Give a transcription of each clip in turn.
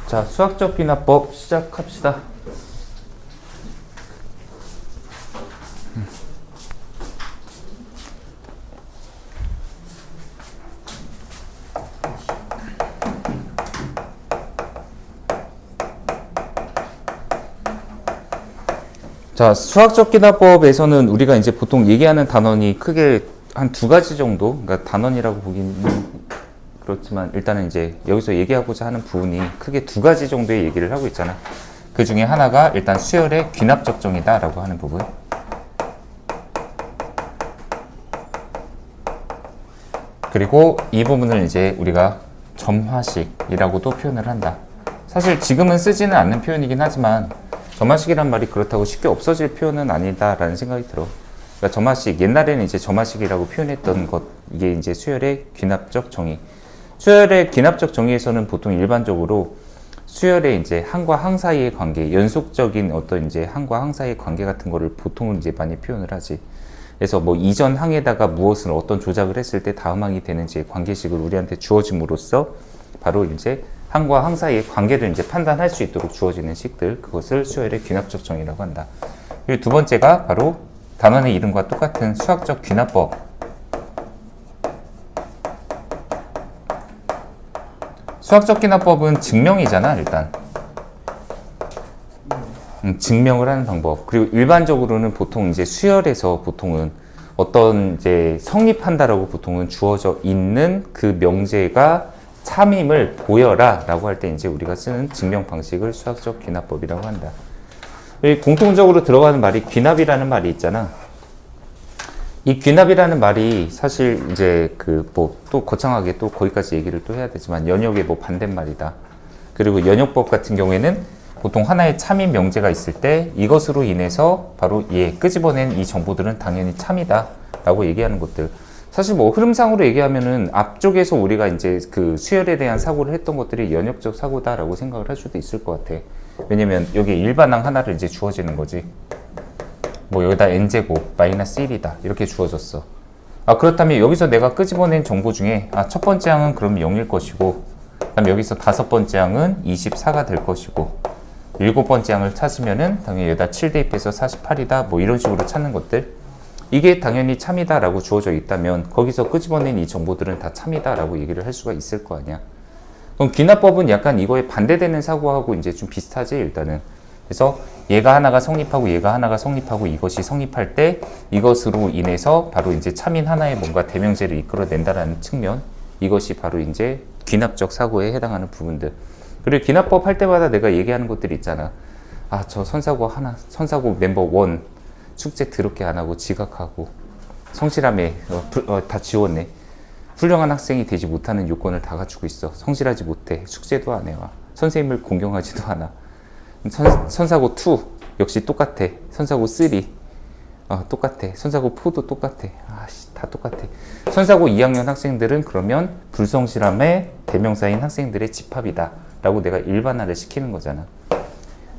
자, 수학적 귀납법 시작합시다. 자, 수학적 귀납법에서는 우리가 이제 보통 얘기하는 단원이 크게 한 두 가지 정도, 그러니까 단원이라고 보기는 그렇지만 일단은 이제 여기서 얘기하고자 하는 부분이 크게 두 가지 정도의 얘기를 하고 있잖아. 그 중에 하나가 일단 수열의 귀납적정이다 라고 하는 부분. 그리고 이 부분을 이제 우리가 점화식이라고도 표현을 한다. 사실 지금은 쓰지는 않는 표현이긴 하지만 점화식이란 말이 그렇다고 쉽게 없어질 표현은 아니다라는 생각이 들어. 그러니까 점화식, 옛날에는 이제 점화식이라고 표현했던 것, 이게 이제 수열의 귀납적 정의. 수열의 귀납적 정의에서는 보통 일반적으로 수열의 이제 항과 항 사이의 관계, 연속적인 어떤 이제 항과 항 사이의 관계 같은 거를 보통은 이제 많이 표현을 하지. 그래서 뭐 이전 항에다가 무엇을 어떤 조작을 했을 때 다음 항이 되는지 관계식을 우리한테 주어짐으로써 바로 이제 항과 항 사이의 관계를 이제 판단할 수 있도록 주어지는 식들, 그것을 수열의 귀납적 정의라고 한다. 그리고 두 번째가 바로 단원의 이름과 똑같은 수학적 귀납법. 수학적 귀납법은 증명이잖아, 일단. 증명을 하는 방법. 그리고 일반적으로는 보통 이제 수열에서 보통은 어떤 이제 성립한다라고 보통은 주어져 있는 그 명제가 참임을 보여라 라고 할 때 이제 우리가 쓰는 증명 방식을 수학적 귀납법이라고 한다. 공통적으로 들어가는 말이 귀납이라는 말이 있잖아. 이 귀납이라는 말이 사실 이제 그 뭐 또 거창하게 또 거기까지 얘기를 또 해야 되지만 연역의 뭐 반대말이다. 그리고 연역법 같은 경우에는 보통 하나의 참임 명제가 있을 때 이것으로 인해서 바로 끄집어낸 이 정보들은 당연히 참이다 라고 얘기하는 것들. 사실 뭐 흐름상으로 얘기하면은 앞쪽에서 우리가 이제 그 수열에 대한 사고를 했던 것들이 연역적 사고다라고 생각을 할 수도 있을 것 같아. 왜냐면 여기 일반항 하나를 이제 주어지는 거지. 뭐 여기다 n제곱 마이너스 1이다 이렇게 주어졌어. 그렇다면 여기서 내가 끄집어낸 정보 중에 첫 번째 항은 그럼 0일 것이고, 그다음 여기서 다섯 번째 항은 24가 될 것이고, 일곱 번째 항을 찾으면은 당연히 여기다 7 대입해서 48이다 뭐 이런 식으로 찾는 것들, 이게 당연히 참이다 라고 주어져 있다면 거기서 끄집어낸 이 정보들은 다 참이다 라고 얘기를 할 수가 있을 거 아니야. 그럼 귀납법은 약간 이거에 반대되는 사고하고 이제 좀 비슷하지, 일단은. 그래서 얘가 하나가 성립하고 얘가 하나가 성립하고 이것이 성립할 때 이것으로 인해서 바로 이제 참인 하나의 뭔가 대명제를 이끌어낸다라는 측면, 이것이 바로 이제 귀납적 사고에 해당하는 부분들. 그리고 귀납법 할 때마다 내가 얘기하는 것들이 있잖아. 저 선사고 멤버 1 숙제 더럽게 안 하고 지각하고 성실함에 다 지웠네. 훌륭한 학생이 되지 못하는 요건을 다 갖추고 있어. 성실하지 못해. 숙제도 안 해와. 선생님을 공경하지도 않아. 선사고 2 역시 똑같아. 선사고 3 똑같아. 선사고 4도 똑같아. 다 똑같아. 선사고 2학년 학생들은 그러면 불성실함의 대명사인 학생들의 집합이다 라고 내가 일반화를 시키는 거잖아.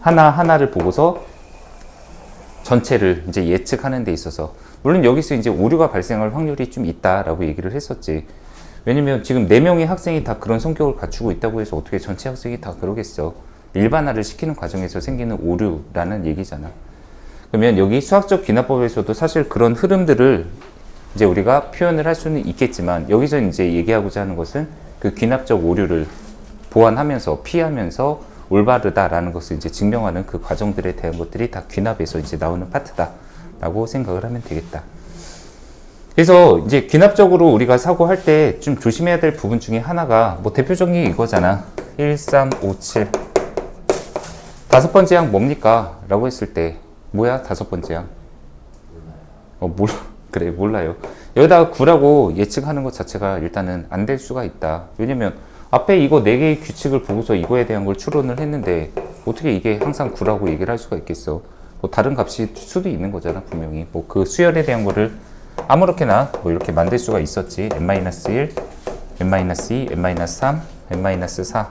하나하나를 보고서 전체를 이제 예측하는 데 있어서, 물론 여기서 이제 오류가 발생할 확률이 좀 있다라고 얘기를 했었지. 왜냐면 지금 4명의 학생이 다 그런 성격을 갖추고 있다고 해서 어떻게 전체 학생이 다 그러겠어. 일반화를 시키는 과정에서 생기는 오류라는 얘기잖아. 그러면 여기 수학적 귀납법에서도 사실 그런 흐름들을 이제 우리가 표현을 할 수는 있겠지만, 여기서 이제 얘기하고자 하는 것은 그 귀납적 오류를 보완하면서 피하면서 올바르다라는 것을 이제 증명하는 그 과정들에 대한 것들이 다 귀납에서 이제 나오는 파트다라고 생각을 하면 되겠다. 그래서 이제 귀납적으로 우리가 사고할 때 좀 조심해야 될 부분 중에 하나가 뭐 대표적인 게 이거잖아. 1, 3, 5, 7. 다섯 번째 항 뭡니까? 라고 했을 때 뭐야? 다섯 번째 항. 그래, 몰라요. 여기다가 9라고 예측하는 것 자체가 일단은 안 될 수가 있다. 왜냐면 앞에 이거 4개의 규칙을 보고서 이거에 대한 걸 추론을 했는데 어떻게 이게 항상 9라고 얘기를 할 수가 있겠어. 뭐 다른 값일 수도 있는 거잖아, 분명히. 뭐 그 수열에 대한 거를 아무렇게나 뭐 이렇게 만들 수가 있었지. n-1, n-2, n-3, n-4.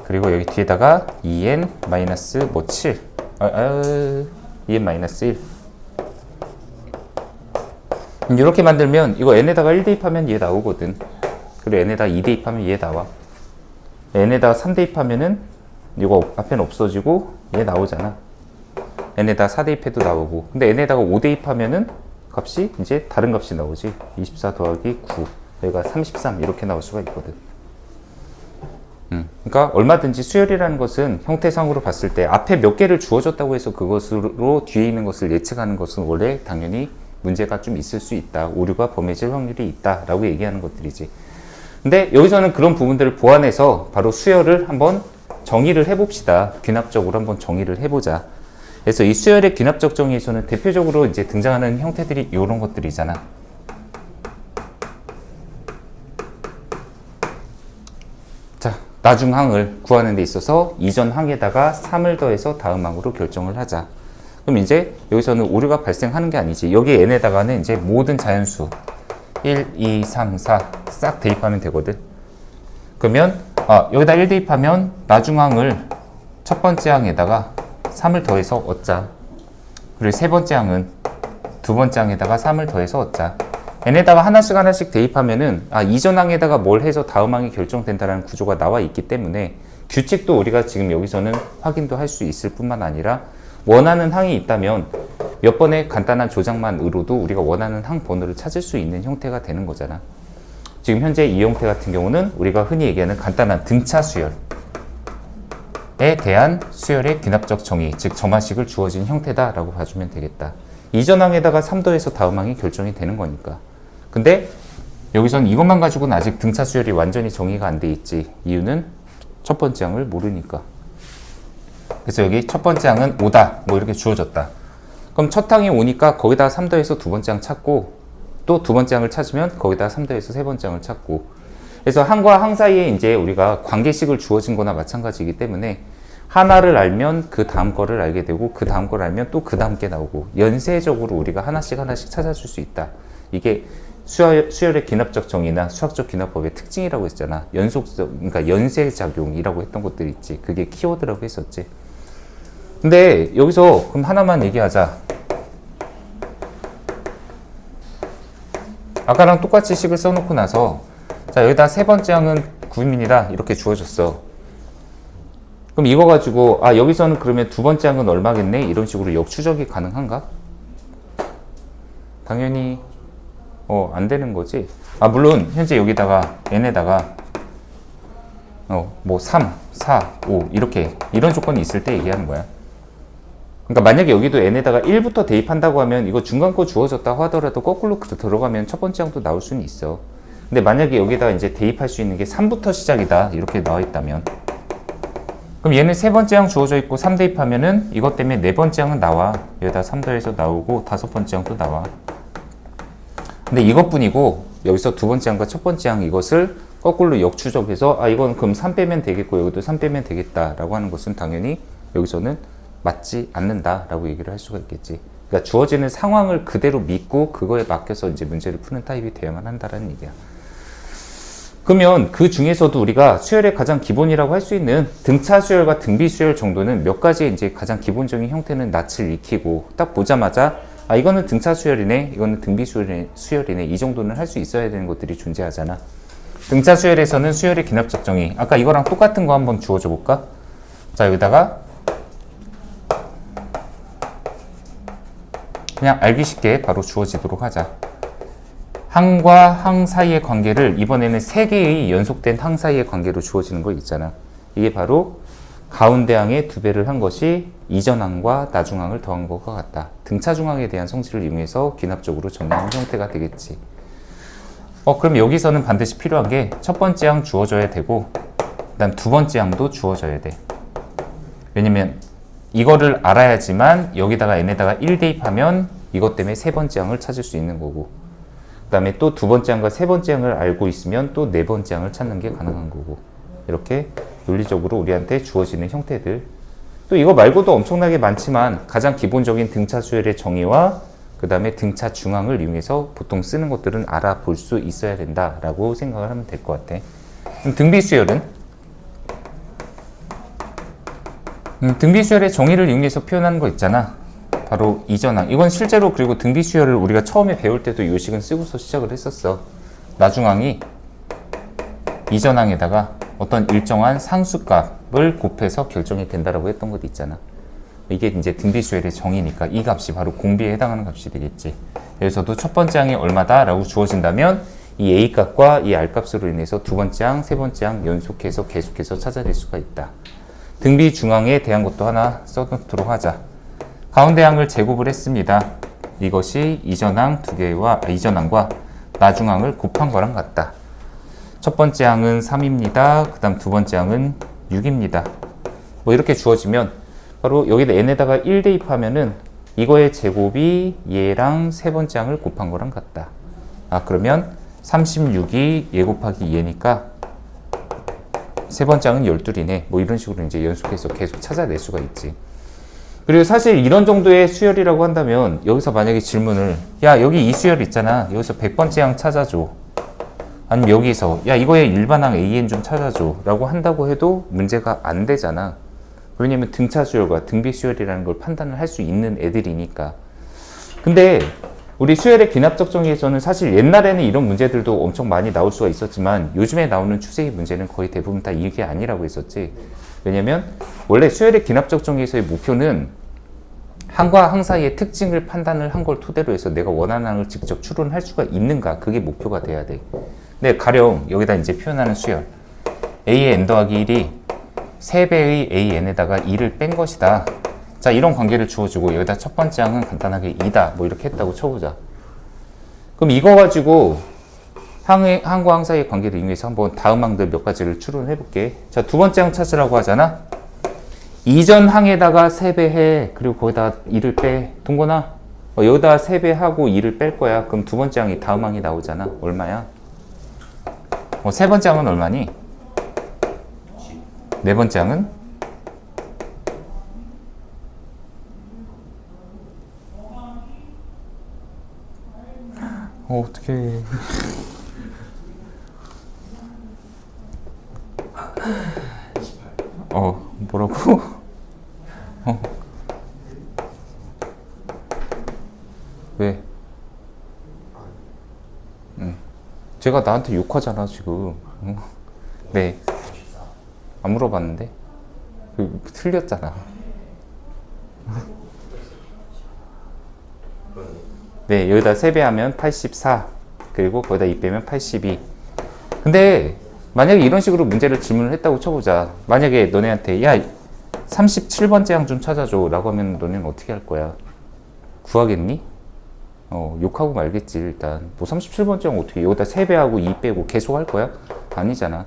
그리고 여기 뒤에다가 2n 뭐 7. 2n-1. 이렇게 만들면 이거 n에다가 1 대입하면 얘 나오거든. 그리고 n에다 2 대입하면 얘 나와. n에다가 3 대입하면은 이거 앞에는 없어지고 얘 나오잖아. n에다가 4 대입해도 나오고. 근데 n에다가 5 대입하면은 값이 이제 다른 값이 나오지. 24 더하기 9. 여기가 33 이렇게 나올 수가 있거든. 그러니까 얼마든지 수열이라는 것은 형태상으로 봤을 때 앞에 몇 개를 주어졌다고 해서 그것으로 뒤에 있는 것을 예측하는 것은 원래 당연히 문제가 좀 있을 수 있다. 오류가 범해질 확률이 있다라고 얘기하는 것들이지. 근데 여기서는 그런 부분들을 보완해서 바로 수열을 한번 정의를 해봅시다. 귀납적으로 한번 정의를 해보자. 그래서 이 수열의 귀납적 정의에서는 대표적으로 이제 등장하는 형태들이 이런 것들이잖아. 자, 나중항을 구하는 데 있어서 이전 항에다가 3을 더해서 다음 항으로 결정을 하자. 그럼 이제 여기서는 오류가 발생하는 게 아니지. 여기 n에다가는 이제 모든 자연수 1, 2, 3, 4 싹 대입하면 되거든. 그러면 여기다 1 대입하면 나중항을 첫 번째 항에다가 3을 더해서 얻자. 그리고 세 번째 항은 두 번째 항에다가 3을 더해서 얻자. n에다가 하나씩 대입하면은 이전 항에다가 뭘 해서 다음 항이 결정된다는 구조가 나와 있기 때문에 규칙도 우리가 지금 여기서는 확인도 할 수 있을 뿐만 아니라 원하는 항이 있다면 몇 번의 간단한 조작만으로도 우리가 원하는 항 번호를 찾을 수 있는 형태가 되는 거잖아. 지금 현재 이 형태 같은 경우는 우리가 흔히 얘기하는 간단한 등차 수열에 대한 수열의 귀납적 정의, 즉 점화식을 주어진 형태다라고 봐주면 되겠다. 이전 항에다가 3 더해서 다음 항이 결정이 되는 거니까. 근데 여기선 이것만 가지고는 아직 등차 수열이 완전히 정의가 안 돼 있지. 이유는 첫 번째 항을 모르니까. 그래서 여기 첫 번째 항은 5다 뭐 이렇게 주어졌다. 그럼 첫 항이 5니까 거기다가 3 더해서 두 번째 항 찾고, 또 두 번째 항을 찾으면 거기다가 3 더해서 세 번째 항을 찾고. 그래서 항과 항 사이에 이제 우리가 관계식을 주어진 거나 마찬가지이기 때문에 하나를 알면 그 다음 거를 알게 되고, 그 다음 거를 알면 또 그 다음 게 나오고, 연쇄적으로 우리가 하나씩 찾아줄 수 있다. 이게 수열의 귀납적 정의나 수학적 귀납법의 특징이라고 했잖아. 그러니까 연쇄작용이라고 했던 것들이 있지. 그게 키워드라고 했었지. 근데 여기서 그럼 하나만 얘기하자. 아까랑 똑같이 식을 써놓고 나서, 자, 여기다 세 번째 항은 9입니다. 이렇게 주어졌어. 그럼 이거 가지고, 여기서는 그러면 두 번째 항은 얼마겠네? 이런 식으로 역추적이 가능한가? 당연히, 안 되는 거지. 물론, 현재 여기다가, n에다가, 뭐 3, 4, 5, 이런 조건이 있을 때 얘기하는 거야. 그러니까 만약에 여기도 n에다가 1부터 대입한다고 하면 이거 중간 거 주어졌다고 하더라도 거꾸로 들어가면 첫 번째 항도 나올 수는 있어. 근데 만약에 여기다가 이제 대입할 수 있는 게 3부터 시작이다. 이렇게 나와 있다면. 그럼 얘는 세 번째 항 주어져 있고 3 대입하면은 이것 때문에 네 번째 항은 나와. 여기다 3 더해서 나오고 다섯 번째 항도 나와. 근데 이것뿐이고 여기서 두 번째 항과 첫 번째 항 이것을 거꾸로 역추적해서 이건 그럼 3 빼면 되겠고 여기도 3 빼면 되겠다라고 하는 것은 당연히 여기서는 맞지 않는다라고 얘기를 할 수가 있겠지. 그러니까 주어지는 상황을 그대로 믿고 그거에 맡겨서 이제 문제를 푸는 타입이 되어야만 한다라는 얘기야. 그러면 그 중에서도 우리가 수열의 가장 기본이라고 할 수 있는 등차 수열과 등비 수열 정도는 몇 가지의 이제 가장 기본적인 형태는 낯을 익히고 딱 보자마자 이거는 등차 수열이네, 이거는 등비 수열이네, 이 정도는 할 수 있어야 되는 것들이 존재하잖아. 등차 수열에서는 수열의 귀납적 정의, 아까 이거랑 똑같은 거 한번 주어줘 볼까? 자, 여기다가 그냥 알기 쉽게 바로 주어지도록 하자. 항과 항 사이의 관계를 이번에는 3개의 연속된 항 사이의 관계로 주어지는 거 있잖아. 이게 바로 가운데 항의 2배를 한 것이 이전 항과 나중 항을 더한 것과 같다. 등차 중항에 대한 성질을 이용해서 귀납적으로 정리하는 형태가 되겠지. 그럼 여기서는 반드시 필요한 게 첫 번째 항 주어져야 되고 그 다음 두 번째 항도 주어져야 돼. 왜냐면 이거를 알아야지만 여기다가 n에다가 1 대입하면 이것 때문에 세 번째 항을 찾을 수 있는 거고, 그 다음에 또 두 번째 항과 세 번째 항을 알고 있으면 또 네 번째 항을 찾는 게 가능한 거고, 이렇게 논리적으로 우리한테 주어지는 형태들. 또 이거 말고도 엄청나게 많지만 가장 기본적인 등차 수열의 정의와 그 다음에 등차 중항을 이용해서 보통 쓰는 것들은 알아볼 수 있어야 된다라고 생각을 하면 될 것 같아. 그럼 등비 수열은? 등비 수열의 정의를 이용해서 표현하는 거 있잖아. 바로 이전항. 이건 실제로 그리고 등비 수열을 우리가 처음에 배울 때도 이 식은 쓰고서 시작을 했었어. 나중항이 이전항에다가 어떤 일정한 상수값을 곱해서 결정이 된다라고 했던 것도 있잖아. 이게 이제 등비 수열의 정의니까 이 값이 바로 공비에 해당하는 값이 되겠지. 여기서도 첫 번째 항이 얼마다 라고 주어진다면 이 A 값과 이 R 값으로 인해서 두 번째 항, 세 번째 항 연속해서 계속해서 찾아낼 수가 있다. 등비 중항에 대한 것도 하나 써놓도록 하자. 가운데 항을 제곱을 했습니다. 이것이 이전항 두 개와 이전항과 나중항을 곱한 거랑 같다. 첫 번째 항은 3입니다. 그 다음 두 번째 항은 6입니다. 뭐 이렇게 주어지면 바로 여기다 n에다가 1 대입하면은 이거의 제곱이 얘랑 세 번째 항을 곱한 거랑 같다. 그러면 36이 얘 곱하기 얘니까 세 번째 항은 12이네. 뭐 이런 식으로 이제 연속해서 계속 찾아낼 수가 있지. 그리고 사실 이런 정도의 수열이라고 한다면 여기서 만약에 질문을 야 여기 이 수열 있잖아. 여기서 100번째 항 찾아줘. 아니면 여기서 야 이거의 일반항 AN 좀 찾아줘 라고 한다고 해도 문제가 안 되잖아. 왜냐면 등차 수열과 등비 수열이라는 걸 판단을 할 수 있는 애들이니까. 근데 우리 수열의 기납적 정의에서는 사실 옛날에는 이런 문제들도 엄청 많이 나올 수가 있었지만 요즘에 나오는 추세의 문제는 거의 대부분 다 이게 아니라고 했었지. 왜냐면 원래 수열의 기납적 정의에서의 목표는 항과 항 사이의 특징을 판단을 한 걸 토대로 해서 내가 원하는 항을 직접 추론할 수가 있는가, 그게 목표가 돼야 돼. 근데 가령 여기다 이제 표현하는 수열 A의 n 더하기 1이 3배의 AN에다가 2를 뺀 것이다. 자, 이런 관계를 주어주고 여기다 첫 번째 항은 간단하게 2다 뭐 이렇게 했다고 쳐보자. 그럼 이거 가지고 항과 항 사이의 관계를 이용해서 한번 다음 항들 몇 가지를 추론해 볼게. 자, 두 번째 항 찾으라고 하잖아. 이전 항에다가 3배 해. 그리고 거기다가 2를 빼. 동건아, 여기다가 3배 하고 2를 뺄 거야. 그럼 두 번째 항이 다음 항이 나오잖아. 얼마야? 세 번째 항은 얼마니? 네 번째 항은? 어떡해. 뭐라고? 왜? 제가 나한테 욕하잖아, 지금. 네. 안 물어봤는데? 틀렸잖아. 네, 여기다 3배 하면 84. 그리고 거기다 2 빼면 82. 근데 만약에 이런 식으로 문제를 질문을 했다고 쳐보자. 만약에 너네한테 야 37번째 항 좀 찾아줘 라고 하면 너네는 어떻게 할 거야? 구하겠니? 욕하고 말겠지. 일단 뭐 37번째 항 어떻게 여기다 3배하고 2 빼고 계속 할 거야? 아니잖아.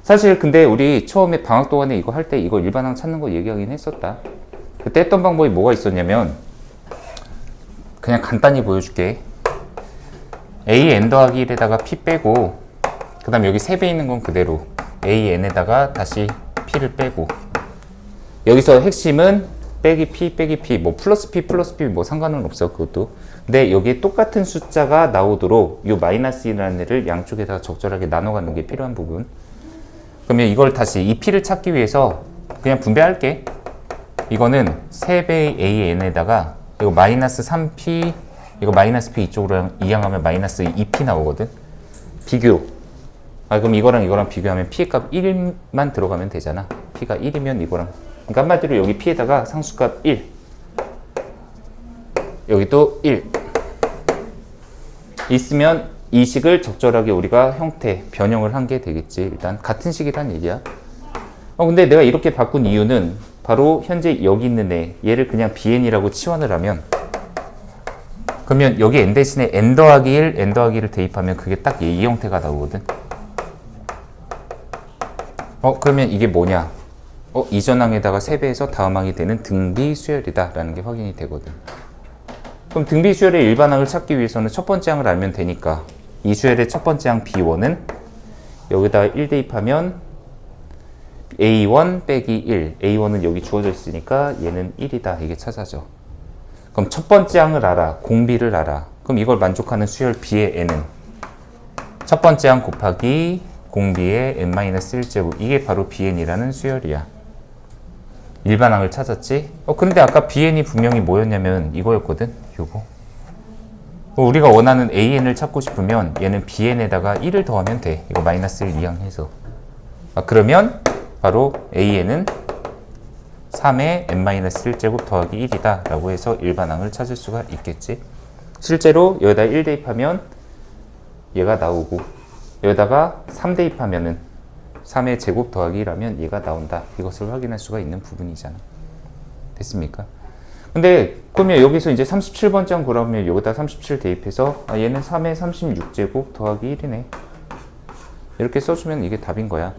사실 근데 우리 처음에 방학 동안에 이거 할 때 이거 일반항 찾는 거 얘기하긴 했었다. 그때 했던 방법이 뭐가 있었냐면 그냥 간단히 보여줄게. A n 더하기 1에다가 p 빼고 그 다음 여기 3배 있는 건 그대로 A n에다가 다시 p를 빼고 여기서 핵심은 빼기 p 뭐 플러스 p 뭐 상관은 없어 그것도. 근데 여기에 똑같은 숫자가 나오도록 이 마이너스 1이라는 애를 양쪽에다가 적절하게 나눠 갖는 게 필요한 부분. 그러면 이걸 다시 이 p를 찾기 위해서 그냥 분배할게. 이거는 3배의 AN에다가 이거 마이너스 3p 이거 마이너스 p 이쪽으로 이항하면 마이너스 2p 나오거든. 비교. 그럼 이거랑 비교하면 p의 값 1만 들어가면 되잖아. p가 1이면 이거랑. 그러니까 한마디로 여기 p에다가 상수값 1. 여기 또 1. 있으면 이 식을 적절하게 우리가 형태, 변형을 한 게 되겠지. 일단 같은 식이란 얘기야. 근데 내가 이렇게 바꾼 이유는 바로 현재 여기 있는 얘를 그냥 bn이라고 치환을 하면 그러면 여기 n 대신에 n 더하기 1, n 더하기 1을 대입하면 그게 딱 이 형태가 나오거든. 그러면 이게 뭐냐? 이전 항에다가 3배해서 다음 항이 되는 등비 수열이다 라는 게 확인이 되거든. 그럼 등비 수열의 일반 항을 찾기 위해서는 첫 번째 항을 알면 되니까 이 수열의 첫 번째 항 B1은 여기다가 1 대입하면 A1 빼기 1. A1은 여기 주어져 있으니까 얘는 1이다. 이게 찾아져. 그럼 첫 번째 항을 알아. 공비를 알아. 그럼 이걸 만족하는 수열 B의 n은 첫 번째 항 곱하기 공비의 n-1제곱. 이게 바로 Bn이라는 수열이야. 일반 항을 찾았지? 근데 아까 Bn이 분명히 뭐였냐면 이거였거든? 요거. 우리가 원하는 AN을 찾고 싶으면 얘는 BN에다가 1을 더하면 돼. 이거 마이너스 1 이항해서. 그러면 바로 A에는 3의 n-1제곱 더하기 1이다 라고 해서 일반항을 찾을 수가 있겠지. 실제로 여기다 1 대입하면 얘가 나오고, 여기다가 3 대입하면은 3의 제곱 더하기 1하면 얘가 나온다. 이것을 확인할 수가 있는 부분이잖아. 됐습니까? 근데 그러면 여기서 이제 37번째 한 구라면 여기다 37 대입해서 얘는 3의 36제곱 더하기 1이네. 이렇게 써주면 이게 답인 거야.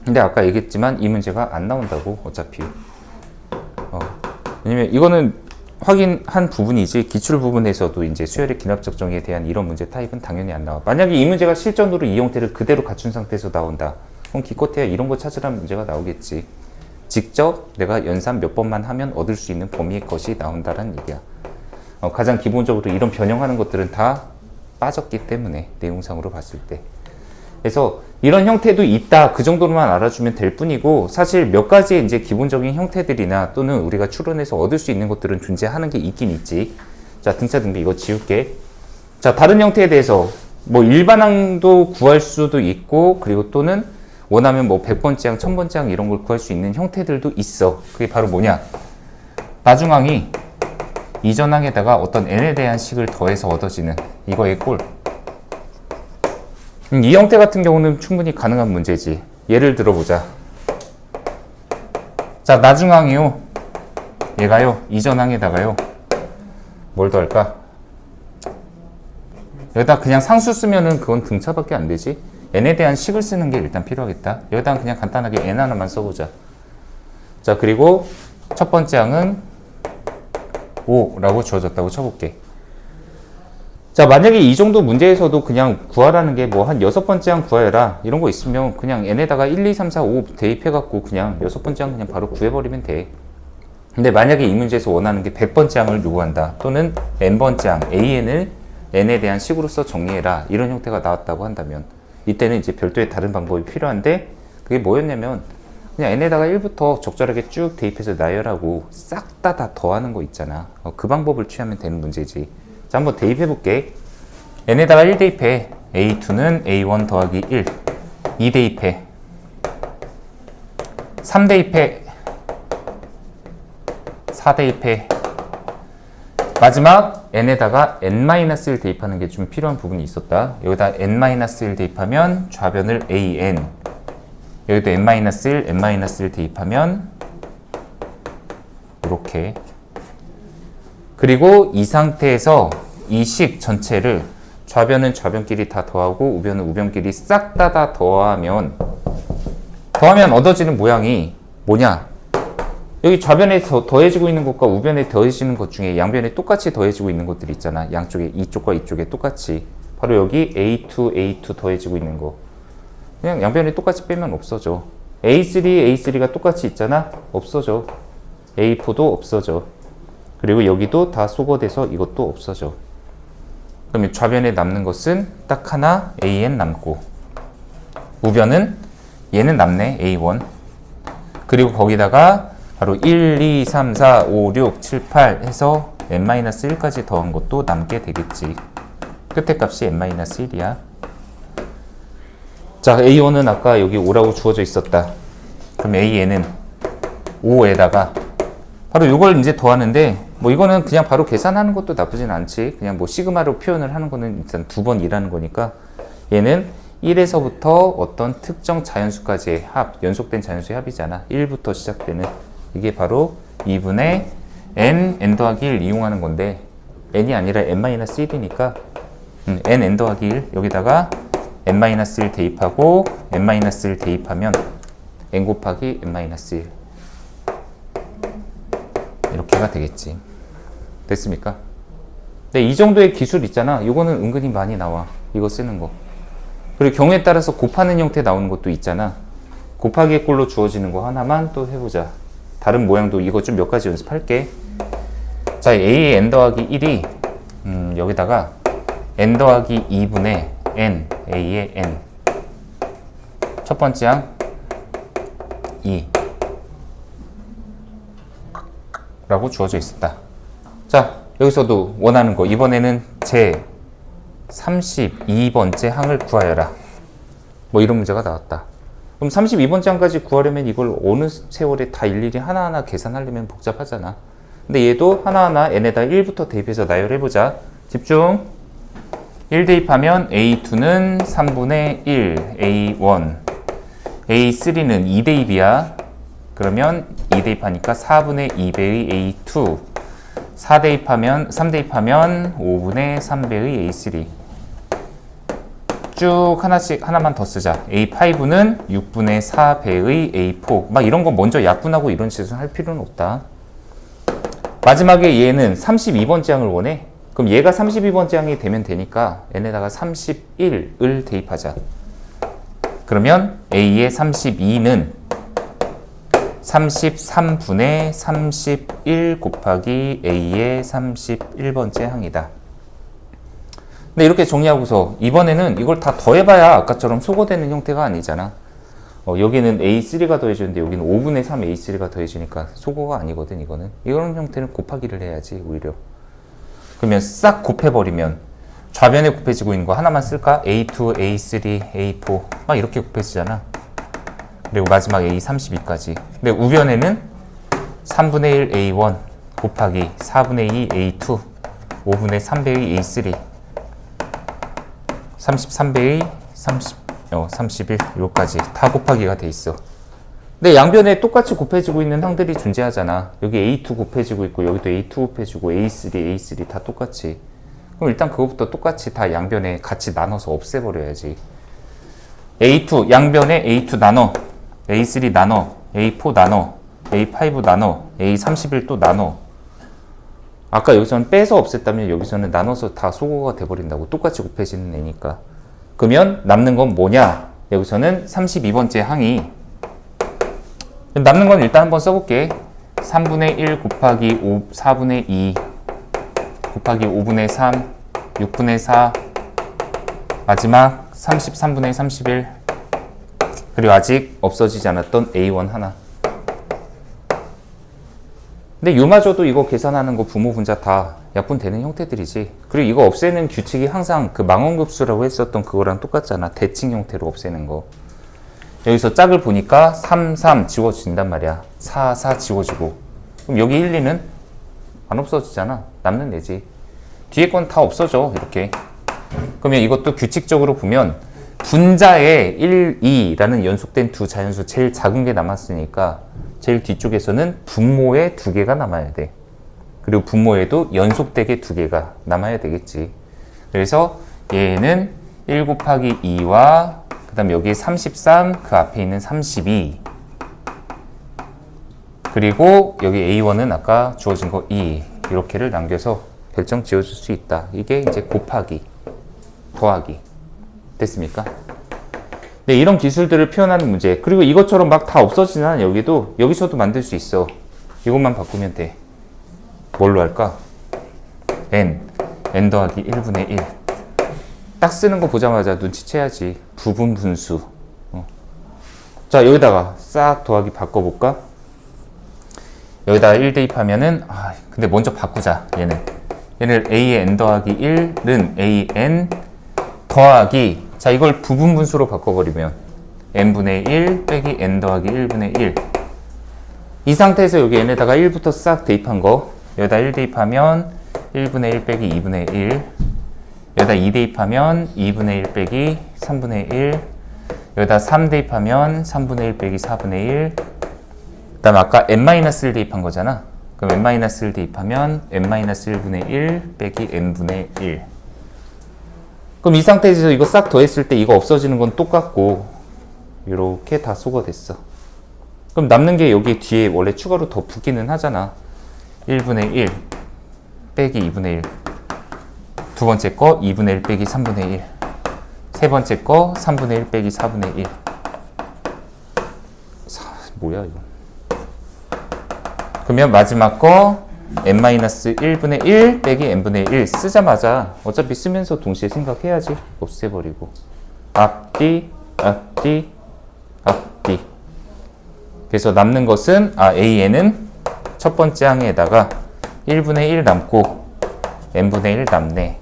근데 아까 얘기했지만 이 문제가 안 나온다고 어차피. 왜냐면 이거는 확인한 부분이지 기출 부분에서도 이제 수열의 기납적 정의에 대한 이런 문제 타입은 당연히 안 나와. 만약에 이 문제가 실전으로 이 형태를 그대로 갖춘 상태에서 나온다. 그럼 기껏해야 이런 거 찾으라는 문제가 나오겠지. 직접 내가 연산 몇 번만 하면 얻을 수 있는 범위의 것이 나온다라는 얘기야. 가장 기본적으로 이런 변형하는 것들은 다 빠졌기 때문에 내용상으로 봤을 때. 그래서 이런 형태도 있다. 그 정도로만 알아주면 될 뿐이고, 사실 몇 가지의 이제 기본적인 형태들이나 또는 우리가 추론해서 얻을 수 있는 것들은 존재하는 게 있긴 있지. 자, 등차 등비 이거 지울게. 자, 다른 형태에 대해서 뭐 일반항도 구할 수도 있고, 그리고 또는 원하면 뭐 100번째 항, 1000번째 항 이런 걸 구할 수 있는 형태들도 있어. 그게 바로 뭐냐? 나중항이 이전항에다가 어떤 n에 대한 식을 더해서 얻어지는 이거의 꼴. 이 형태 같은 경우는 충분히 가능한 문제지. 예를 들어보자. 자, 나중항이요. 얘가요. 이전항에다가요. 뭘 더할까? 여기다 그냥 상수 쓰면은 그건 등차밖에 안 되지. n에 대한 식을 쓰는 게 일단 필요하겠다. 여기다 그냥 간단하게 n 하나만 써보자. 자, 그리고 첫 번째 항은 5라고 주어졌다고 쳐볼게. 자, 만약에 이 정도 문제에서도 그냥 구하라는 게 뭐 한 6번째 항 구하여라 이런 거 있으면 그냥 n에다가 1, 2, 3, 4, 5 대입해갖고 그냥 6번째 항 그냥 바로 구해버리면 돼. 근데 만약에 이 문제에서 원하는 게 100번째 항을 요구한다. 또는 n번째 항, an을 n에 대한 식으로서 정리해라. 이런 형태가 나왔다고 한다면 이때는 이제 별도의 다른 방법이 필요한데, 그게 뭐였냐면 그냥 n에다가 1부터 적절하게 쭉 대입해서 나열하고 싹 다 더하는 거 있잖아. 그 방법을 취하면 되는 문제지. 자, 한번 대입해 볼게. n에다가 1 대입해. a2는 a1 더하기 1. 2 대입해. 3 대입해. 4 대입해. 마지막 n에다가 n-1 대입하는 게 좀 필요한 부분이 있었다. 여기다 n-1 대입하면 좌변을 an. 여기도 n-1, n-1 대입하면 이렇게. 그리고 이 상태에서 이 식 전체를 좌변은 좌변끼리 다 더하고 우변은 우변끼리 싹 다 더하면 얻어지는 모양이 뭐냐? 여기 좌변에 더해지고 있는 것과 우변에 더해지는 것 중에 양변에 똑같이 더해지고 있는 것들이 있잖아. 양쪽에 이쪽과 이쪽에 똑같이. 바로 여기 A2 더해지고 있는 거. 그냥 양변에 똑같이 빼면 없어져. A3가 똑같이 있잖아. 없어져. A4도 없어져. 그리고 여기도 다 소거돼서 이것도 없어져. 그러면 좌변에 남는 것은 딱 하나 AN 남고, 우변은 얘는 남네. A1. 그리고 거기다가 바로 1, 2, 3, 4, 5, 6, 7, 8 해서 n-1까지 더한 것도 남게 되겠지. 끝에 값이 n-1이야. 자, A1은 아까 여기 5라고 주어져 있었다. 그럼 AN은 5에다가 바로 이걸 이제 더하는데, 뭐 이거는 그냥 바로 계산하는 것도 나쁘진 않지. 그냥 뭐 시그마로 표현을 하는 거는 일단 2번 일하는 거니까, 얘는 1에서부터 어떤 특정 자연수까지의 합, 연속된 자연수의 합이잖아. 1부터 시작되는. 이게 바로 2분의 n 더하기 1 이용하는 건데, n이 아니라 n-1이니까 n 더하기 1 여기다가 n-1 대입하고 n-1 대입하면 n 곱하기 n-1 이렇게가 되겠지. 됐습니까? 근데 이 정도의 기술 있잖아. 이거는 은근히 많이 나와. 이거 쓰는 거. 그리고 경우에 따라서 곱하는 형태 나오는 것도 있잖아. 곱하기의 꼴로 주어지는 거 하나만 또 해보자. 다른 모양도 이거 좀 몇 가지 연습할게. 자, A의 n 더하기 1이 여기다가 n 더하기 2분의 n, A의 n. 첫 번째 항 2 라고 주어져 있었다. 자, 여기서도 원하는 거, 이번에는 제 32번째 항을 구하여라. 뭐 이런 문제가 나왔다. 그럼 32번째 항까지 구하려면 이걸 어느 세월에 다 일일이 하나하나 계산하려면 복잡하잖아. 근데 얘도 하나하나 n에다 1부터 대입해서 나열해보자. 집중. 1 대입하면 A2는 3분의 1, A1. A3는 2 대입이야. 그러면 2 대입하니까 4분의 2배의 A2. 3 대입하면 5분의 3배의 A3. 쭉 하나씩 하나만 더 쓰자. A5는 6분의 4배의 A4. 막 이런 거 먼저 약분하고 이런 짓을 할 필요는 없다. 마지막에 얘는 32번째 항을 원해. 그럼 얘가 32번째 항이 되면 되니까 n에다가 31을 대입하자. 그러면 A의 32는 33분의 31 곱하기 A의 31번째 항이다. 근데 이렇게 정리하고서 이번에는 이걸 다 더해봐야 아까처럼 소거되는 형태가 아니잖아. 여기는 A3가 더해지는데 여기는 5분의 3 A3가 더해지니까 소거가 아니거든. 이런 형태는 곱하기를 해야지 오히려. 그러면 싹 곱해버리면 좌변에 곱해지고 있는 거 하나만 쓸까? A2, A3, A4 막 이렇게 곱해지잖아. 그리고 마지막 A32까지. 근데 우변에는 3분의 1 A1 곱하기 4분의 2 A2 5분의 3배의 A3 33배의 31 요까지 다 곱하기가 돼 있어. 근데 양변에 똑같이 곱해지고 있는 항들이 존재하잖아. 여기 A2 곱해지고 있고 여기도 A2 곱해지고 A3 다 똑같이. 그럼 일단 그것부터 똑같이 다 양변에 같이 나눠서 없애버려야지. A2 양변에 A2 나눠, A3 나눠, A4 나눠, A5 나눠, A31 또 나눠. 아까 여기서는 빼서 없앴다면 여기서는 나눠서 다 소거가 돼버린다고. 똑같이 곱해지는 애니까. 그러면 남는 건 뭐냐? 여기서는 32번째 항이 남는 건 일단 한번 써볼게. 3분의 1 곱하기 4분의 2 곱하기 5분의 3 6분의 4 마지막 33분의 31 그리고 아직 없어지지 않았던 A1 하나. 근데 요마저도 이거 계산하는 거 부모 분자 다 약분되는 형태들이지. 그리고 이거 없애는 규칙이 항상 그 망원급수라고 했었던 그거랑 똑같잖아. 대칭 형태로 없애는 거. 여기서 짝을 보니까 3, 3 지워진단 말이야. 4, 4 지워지고. 그럼 여기 1, 2는 안 없어지잖아. 남는 애지. 뒤에 건 다 없어져. 이렇게. 그러면 이것도 규칙적으로 보면 분자에 1, 2라는 연속된 두 자연수 제일 작은 게 남았으니까 제일 뒤쪽에서는 분모에 2개가 남아야 돼. 그리고 분모에도 연속되게 2개가 남아야 되겠지. 그래서 얘는 1 곱하기 2와 그 다음 여기에 33, 그 앞에 있는 32 그리고 여기 A1은 아까 주어진 거 2 이렇게를 남겨서 별점 지어줄 수 있다. 이게 이제 곱하기, 더하기 됐습니까? 네, 이런 기술들을 표현하는 문제. 그리고 이것처럼 막 다 없어지는 한 여기서도 만들 수 있어. 이것만 바꾸면 돼. 뭘로 할까? n 더하기 1분의 1. 딱 쓰는 거 보자마자 눈치채야지. 부분 분수. 자, 여기다가 싹 더하기 바꿔볼까? 여기다가 1 대입하면은 근데 먼저 바꾸자. 얘를 a의 n 더하기 1은 an 더하기, 자, 이걸 부분 분수로 바꿔버리면 n분의 1 빼기 n 더하기 1분의 1. 이 상태에서 여기 n에다가 1부터 싹 대입한 거, 여기다 1 대입하면 1분의 1 빼기 2분의 1, 여기다 2 대입하면 2분의 1 빼기 3분의 1, 여기다 3 대입하면 3분의 1 빼기 4분의 1, 그 다음 아까 n-1 대입한 거잖아. 그럼 n-1 대입하면 n-1분의 1 빼기 n분의 1. 그럼 이 상태에서 이거 싹 더했을 때 이거 없어지는 건 똑같고 이렇게 다 소거됐어. 그럼 남는 게 여기 뒤에 원래 추가로 더 붙기는 하잖아. 1분의 1 빼기 2분의 1. 두 번째 거 2분의 1 빼기 3분의 1. 세 번째 거 3분의 1 빼기 4분의 1. 뭐야 이거. 그러면 마지막 거 n-1분의 1 빼기 n분의 1 쓰자마자 어차피 쓰면서 동시에 생각해야지. 없애버리고 앞뒤 앞뒤 앞뒤. 그래서 남는 것은 an은 첫 번째 항에다가 1분의 1 남고 n분의 1 남네.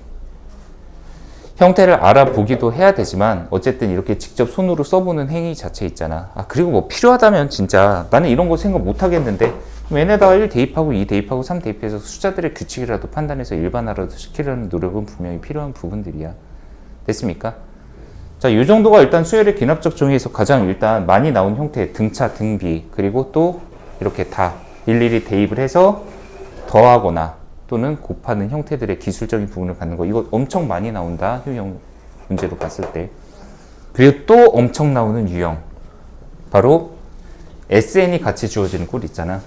형태를 알아보기도 해야 되지만 어쨌든 이렇게 직접 손으로 써보는 행위 자체 있잖아. 그리고 뭐 필요하다면 진짜 나는 이런 거 생각 못 하겠는데 얘네다가 1 대입하고 2 대입하고 3 대입해서 숫자들의 규칙이라도 판단해서 일반화라도 시키려는 노력은 분명히 필요한 부분들이야. 됐습니까? 자, 이 정도가 일단 수열의 기납적 정의에서 가장 일단 많이 나온 형태, 등차, 등비, 그리고 또 이렇게 다 일일이 대입을 해서 더하거나 또는 곱하는 형태들의 기술적인 부분을 갖는 거. 이거 엄청 많이 나온다. 유형 문제로 봤을 때. 그리고 또 엄청 나오는 유형. 바로 SN이 같이 주어지는 꼴 있잖아.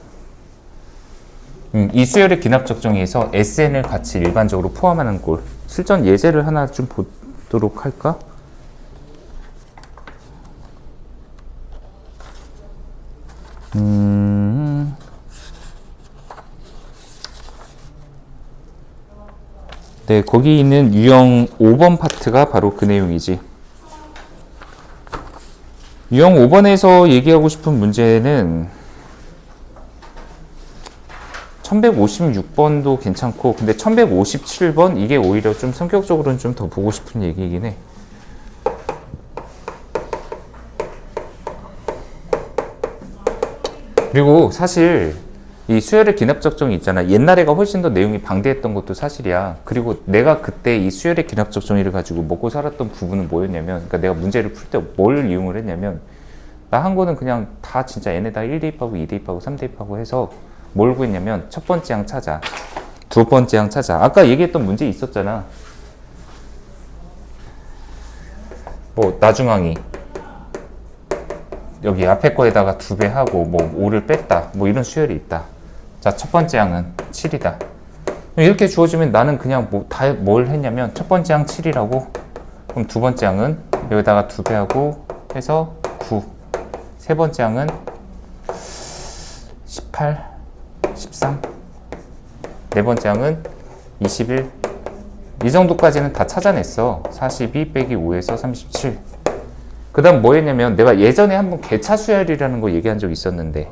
이 수열의 기납적 정의에서 SN을 같이 일반적으로 포함하는 꼴. 실전 예제를 하나 좀 보도록 할까? 네, 거기 있는 유형 5번 파트가 바로 그 내용이지. 유형 5번에서 얘기하고 싶은 문제는 1156번도 괜찮고, 근데 1157번 이게 오히려 좀 성격적으로는 좀 더 보고 싶은 얘기이긴 해. 그리고 사실 이 수열의 기납적 정의 있잖아. 옛날에가 훨씬 더 내용이 방대했던 것도 사실이야. 그리고 내가 그때 이 수열의 기납적 정의를 가지고 먹고 살았던 부분은 뭐였냐면, 그러니까 내가 문제를 풀 때 뭘 이용을 했냐면, 나 한 거는 그냥 다 진짜 얘네다 1대입하고 2대입하고 3대입하고 해서 뭘 구했냐면, 첫 번째 항 찾아, 두 번째 항 찾아. 아까 얘기했던 문제 있었잖아. 뭐 나중항이 여기 앞에 거에다가 2배 하고 뭐 5를 뺐다, 뭐 이런 수열이 있다. 자, 첫 번째 항은 7이다. 이렇게 주어지면 나는 그냥 뭐 다 뭘 했냐면, 첫 번째 항 7이라고, 그럼 두 번째 항은 여기다가 2배 하고 해서 9, 세 번째 항은 18, 13, 네 번째 항은 21, 이 정도까지는 다 찾아냈어. 42 빼기 5에서 37. 그 다음 뭐 했냐면, 내가 예전에 한번 개차 수열이라는 거 얘기한 적 있었는데,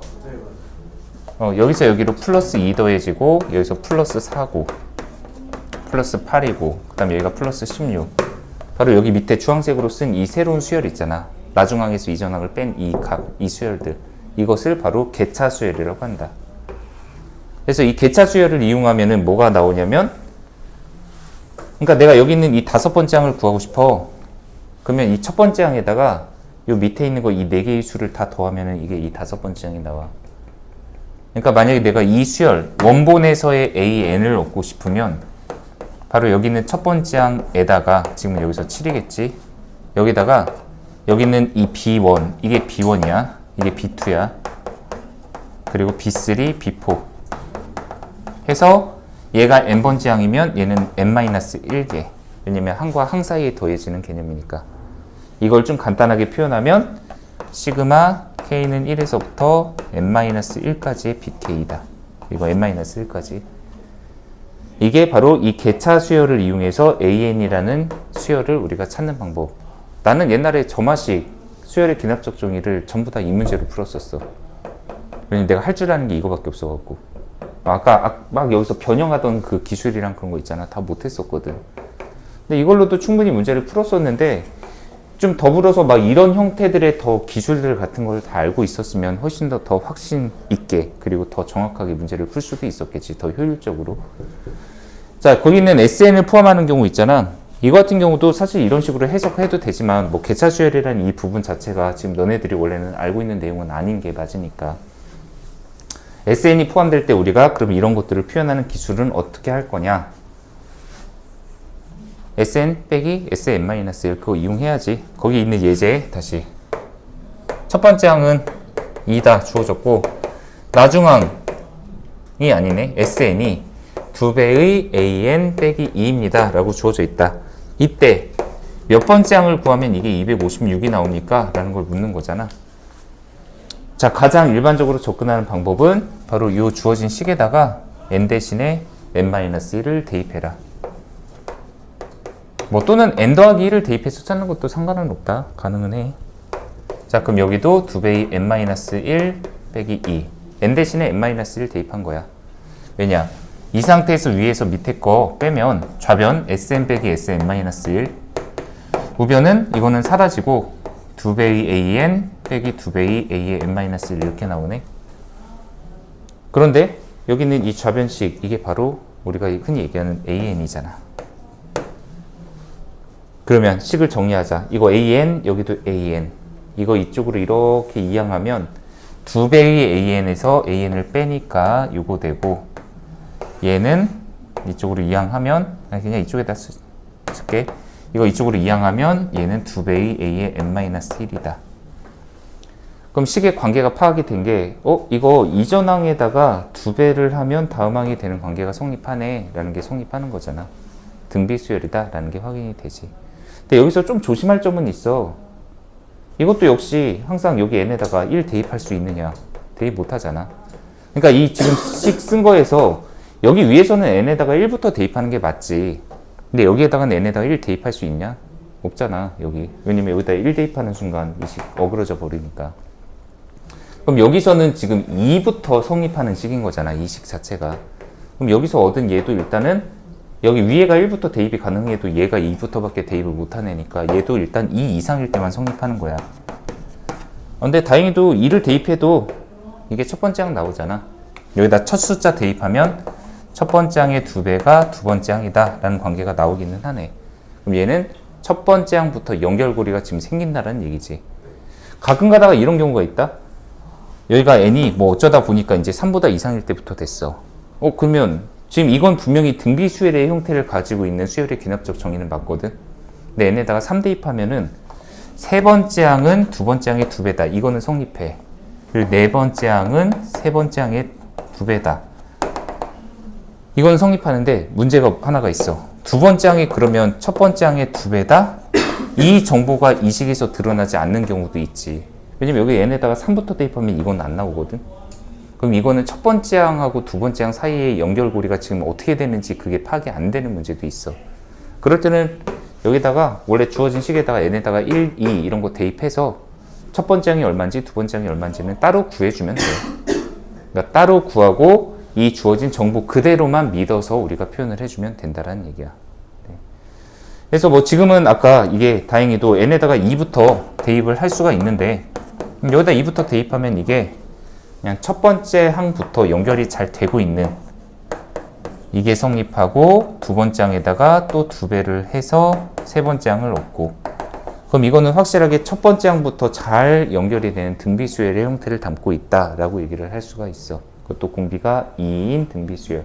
여기서 여기로 플러스 2 더해지고, 여기서 플러스 4고, 플러스 8이고, 그 다음 여기가 플러스 16. 바로 여기 밑에 주황색으로 쓴 이 새로운 수열 있잖아. 나중항에서 이전항을 뺀 이 값, 이 수열들. 이것을 바로 개차 수열이라고 한다. 그래서 이 개차 수열을 이용하면은 뭐가 나오냐면, 그러니까 내가 여기 있는 이 5번째 항을 구하고 싶어. 그러면 이 첫 번째 항에다가 요 밑에 있는 거 이 4개의 수를 다 더하면은 이게 이 5번째 항이 나와. 그러니까 만약에 내가 이 수열, 원본에서의 AN을 얻고 싶으면 바로 여기 있는 첫 번째 항에다가, 지금 여기서 7이겠지? 여기다가 여기 있는 이 B1, 이게 B1이야. 이게 B2야. 그리고 B3, B4 해서 얘가 n번째 항이면 얘는 n-1개. 왜냐면 항과 항 사이에 더해지는 개념이니까. 이걸 좀 간단하게 표현하면 시그마 k는 1에서부터 n-1까지의 bk이다. 이거 n-1까지. 이게 바로 이 개차 수열을 이용해서 an이라는 수열을 우리가 찾는 방법. 나는 옛날에 저마식 수열의 기납적 정의를 전부 다 이 문제로 풀었었어. 왜냐면 내가 할 줄 아는 게 이거밖에 없어갖고. 아까 막 여기서 변형하던 그 기술이랑 그런 거 있잖아. 다 못했었거든. 근데 이걸로도 충분히 문제를 풀었었는데, 좀 더불어서 막 이런 형태들의 더 기술들 같은 걸 다 알고 있었으면 훨씬 더 확신 있게, 그리고 더 정확하게 문제를 풀 수도 있었겠지. 더 효율적으로. 자, 거기 있는 SN을 포함하는 경우 있잖아. 이거 같은 경우도 사실 이런 식으로 해석해도 되지만, 뭐 개차 수열이라는 이 부분 자체가 지금 너네들이 원래는 알고 있는 내용은 아닌 게 맞으니까. SN이 포함될 때 우리가 그럼 이런 것들을 표현하는 기술은 어떻게 할 거냐? SN 빼기 SN-1 그거 이용해야지. 거기 있는 예제 다시. 첫 번째 항은 2다 주어졌고, 나중항이 아니네. SN이 2배의 AN 빼기 2입니다 라고 주어져 있다. 이때 몇 번째 항을 구하면 이게 256이 나옵니까? 라는 걸 묻는 거잖아. 자, 가장 일반적으로 접근하는 방법은 바로 이 주어진 식에다가 n 대신에 n-1을 대입해라. 뭐 또는 n 더하기 1을 대입해서 찾는 것도 상관은 없다. 가능은 해. 자, 그럼 여기도 2배의 n-1 빼기 2. n 대신에 n-1 대입한 거야. 왜냐? 이 상태에서 위에서 밑에 거 빼면 좌변 sn 빼기 sn-1 우변은 이거는 사라지고 2배의 an 빼기 2배의 a의 n-1 이렇게 나오네. 그런데 여기 있는 이 좌변식 이게 바로 우리가 흔히 얘기하는 an이잖아. 그러면 식을 정리하자. 이거 an 여기도 an 이거 이쪽으로 이렇게 이항하면 2배의 an에서 an을 빼니까 요거 되고 얘는 이쪽으로 이항하면 그냥 이쪽에다 쓸게. 이거 이쪽으로 이항하면 얘는 2배의 a의 n-1이다. 그럼 식의 관계가 파악이 된 게 이거 이전 항에다가 2배를 하면 다음 항이 되는 관계가 성립하네 라는 게 성립하는 거잖아. 등비수열이다 라는 게 확인이 되지. 근데 여기서 좀 조심할 점은 있어. 이것도 역시 항상 여기 n에다가 1 대입할 수 있느냐? 대입 못 하잖아. 그러니까 이 지금 식 쓴 거에서 여기 위에서는 n에다가 1부터 대입하는 게 맞지. 근데 여기에다가는 n에다가 1 대입할 수 있냐? 없잖아, 여기. 왜냐면 여기다 1 대입하는 순간 이 식 어그러져 버리니까. 그럼 여기서는 지금 2부터 성립하는 식인 거잖아, 이 식 자체가. 그럼 여기서 얻은 얘도 일단은 여기 위에가 1부터 대입이 가능해도 얘가 2부터밖에 대입을 못 하내니까 얘도 일단 2 이상일 때만 성립하는 거야. 근데 다행히도 2를 대입해도 이게 첫 번째 항 나오잖아. 여기다 첫 숫자 대입하면 첫 번째 항의 2배가 두 번째 항이다 라는 관계가 나오기는 하네. 그럼 얘는 첫 번째 항부터 연결고리가 지금 생긴다는 얘기지. 가끔 가다가 이런 경우가 있다. 여기가 n이 뭐 어쩌다 보니까 이제 3보다 이상일 때부터 됐어. 그러면 지금 이건 분명히 등비수열의 형태를 가지고 있는 수열의 귀납적 정의는 맞거든. 근데 n에다가 3 대입하면은 세 번째 항은 두 번째 항의 2배다. 이거는 성립해. 그리고 네 번째 항은 세 번째 항의 2배다. 이건 성립하는데 문제가 하나가 있어. 두 번째 항이 그러면 첫 번째 항의 2배다? 이 정보가 이 식에서 드러나지 않는 경우도 있지. 왜냐면 여기 n에다가 3부터 대입하면 이건 안 나오거든. 그럼 이거는 첫 번째 항하고 두 번째 항 사이의 연결고리가 지금 어떻게 되는지 그게 파악이 안 되는 문제도 있어. 그럴 때는 여기다가 원래 주어진 식에다가 n에다가 1, 2 이런 거 대입해서 첫 번째 항이 얼마인지 두 번째 항이 얼마인지는 따로 구해주면 돼. 그러니까 따로 구하고 이 주어진 정보 그대로만 믿어서 우리가 표현을 해주면 된다라는 얘기야. 네. 그래서 뭐 지금은 아까 이게 다행히도 n에다가 2부터 대입을 할 수가 있는데 여기다 2부터 대입하면 이게 그냥 첫 번째 항부터 연결이 잘 되고 있는 이게 성립하고 두 번째 항에다가 또 2배를 해서 세 번째 항을 얻고 그럼 이거는 확실하게 첫 번째 항부터 잘 연결이 되는 등비수열의 형태를 담고 있다라고 얘기를 할 수가 있어. 그것도 공비가 2인 등비수열.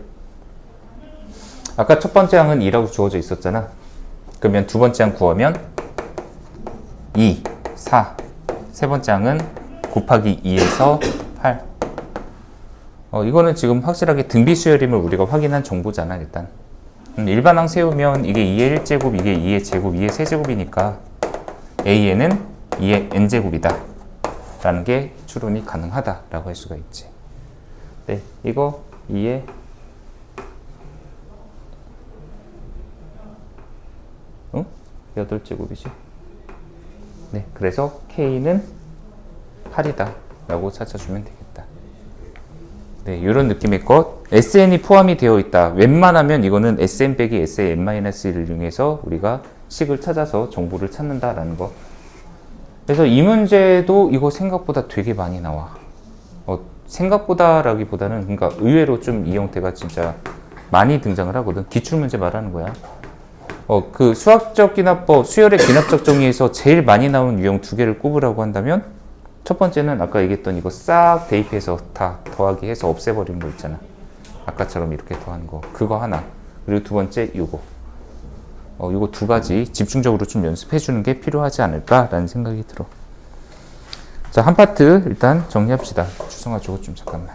아까 첫 번째 항은 2라고 주어져 있었잖아. 그러면 두 번째 항 구하면 2, 4. 세 번째 항은 곱하기 2에서 8. 이거는 지금 확실하게 등비수열임을 우리가 확인한 정보잖아, 일단. 일반 항 세우면 이게 2의 1제곱, 이게 2의 제곱, 2의 세제곱이니까 a에는 2의 n제곱이다. 라는 게 추론이 가능하다라고 할 수가 있지. 네, 이거 2의 응? 8제곱이지. 네, 그래서 k는 8이다 라고 찾아주면 되겠다. 네, 이런 느낌의 것. sn이 포함이 되어 있다. 웬만하면 이거는 sn 빼기 s의 n-1을 이용해서 우리가 식을 찾아서 정보를 찾는다라는 거. 그래서 이 문제도 이거 생각보다 되게 많이 나와. 생각보다라기보다는 그러니까 의외로 좀 이 형태가 진짜 많이 등장을 하거든. 기출문제 말하는 거야. 그 수학적 기납법, 수열의 기납적 정의에서 제일 많이 나온 유형 2개를 꼽으라고 한다면 첫 번째는 아까 얘기했던 이거 싹 대입해서 다 더하기 해서 없애버리는 거 있잖아. 아까처럼 이렇게 더하는 거. 그거 하나. 그리고 두 번째 요거. 요거 두 가지 집중적으로 좀 연습해 주는 게 필요하지 않을까라는 생각이 들어. 자, 한 파트 일단 정리합시다. 추성아 저거 좀 잠깐만.